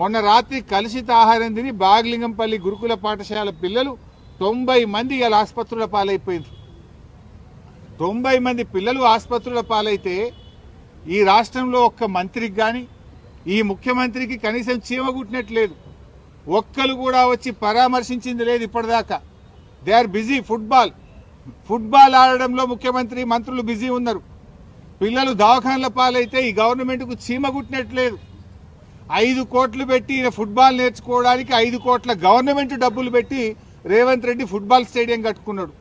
మొన్న రాత్రి కలుషిత ఆహారం తిని బాగలింగంపల్లి గురుకుల పాఠశాల పిల్లలు 90 మంది ఇలా ఆసుపత్రుల పాలైపోయింది. 90 మంది పిల్లలు ఆసుపత్రుల పాలైతే ఈ రాష్ట్రంలో ఒక్క మంత్రికి కానీ ఈ ముఖ్యమంత్రికి కనీసం చీమ కుట్టినట్లేదు. ఒక్కరు కూడా వచ్చి పరామర్శించింది లేదు ఇప్పటిదాకా. They are busy. ఫుట్బాల్ ఆడడంలో ముఖ్యమంత్రి మంత్రులు బిజీ ఉన్నారు. పిల్లలు దవాఖాన్ల పాలైతే ఈ గవర్నమెంట్కు చీమ కుట్టినట్లేదు. 5 కోట్లు పెట్టి ఫుట్బాల్ నేర్చుకోవడానికి 5 కోట్ల గవర్నమెంట్ డబ్బులు పెట్టి రేవంత్ రెడ్డి ఫుట్బాల్ స్టేడియం కట్టుకున్నాడు.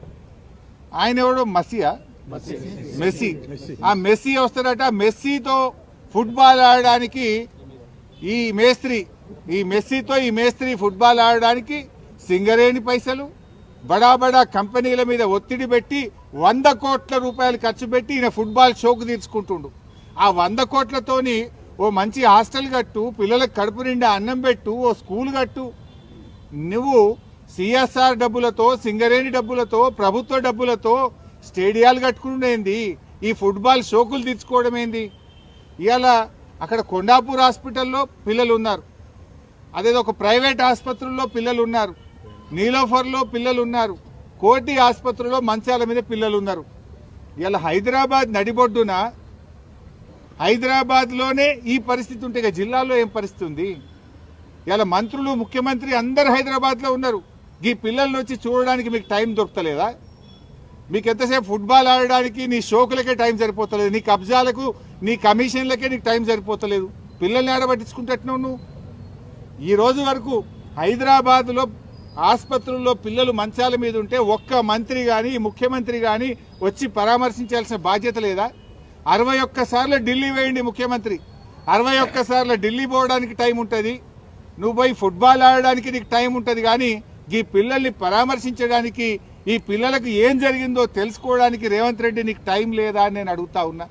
ఆయన ఎవడో మెస్సీ. ఆ మెస్సీ వస్తాడట. మెస్సీతో ఫుట్బాల్ ఆడడానికి ఈ మేస్త్రి ఫుట్బాల్ ఆడడానికి సింగరేణి పైసలు బడా బడా కంపెనీల మీద ఒత్తిడి పెట్టి 100 కోట్ల రూపాయలు ఖర్చు పెట్టి ఈయన ఫుట్బాల్ షోకు తీర్చుకుంటుండు. ఆ 100 కోట్లతోని ఓ మంచి హాస్టల్ కట్టు, పిల్లలకు కడుపు నిండా అన్నం పెట్టు, ఓ స్కూల్ కట్టు. నువ్వు సిఎస్ఆర్ డబ్బులతో, సింగరేణి డబ్బులతో, ప్రభుత్వ డబ్బులతో స్టేడియాలు కట్టుకునేంది, ఈ ఫుట్బాల్ షోకులు తీర్చుకోవడం ఏంది? ఇవాళ అక్కడ కొండాపూర్ హాస్పిటల్లో పిల్లలు ఉన్నారు, అదేదో ఒక ప్రైవేట్ ఆసుపత్రుల్లో పిల్లలు ఉన్నారు, నీలోఫర్లో పిల్లలు ఉన్నారు, కోటి ఆసుపత్రిలో మంచాల మీద పిల్లలు ఉన్నారు. ఇవాళ హైదరాబాద్ నడిబొడ్డున హైదరాబాద్లోనే ఈ పరిస్థితి ఉంటే ఇక జిల్లాలో ఏం పరిస్థితి ఉంది? ఇలా మంత్రులు, ముఖ్యమంత్రి అందరు హైదరాబాద్లో ఉన్నారు. ఈ పిల్లల్ని వచ్చి చూడడానికి మీకు టైం దొరకలేదా? మీకు ఎంతసేపు ఫుట్బాల్ ఆడడానికి నీ షోకులకే టైం సరిపోతలేదు, నీ కబ్జాలకు, నీ కమిషన్లకే నీకు టైం సరిపోతలేదు. పిల్లల్ని ఆడబట్టించుకుంటున్నావు నువ్వు. ఈ రోజు వరకు హైదరాబాద్లో ఆసుపత్రుల్లో పిల్లలు మంచాల మీద ఉంటే ఒక్క మంత్రి కానీ ముఖ్యమంత్రి కానీ వచ్చి పరామర్శించాల్సిన బాధ్యత లేదా? 61 సార్లు ఢిల్లీ వేయండి ముఖ్యమంత్రి. 61 సార్లు ఢిల్లీ పోవడానికి టైం ఉంటుంది, నువ్వు పోయి ఫుట్బాల్ ఆడడానికి నీకు టైం ఉంటుంది. కానీ ఈ పిల్లల్ని పరామర్శించడానికి, ఈ పిల్లలకు ఏం జరిగిందో తెలుసుకోవడానికి రేవంత్ రెడ్డి నీకు టైం లేదా అని నేను అడుగుతా ఉన్నా.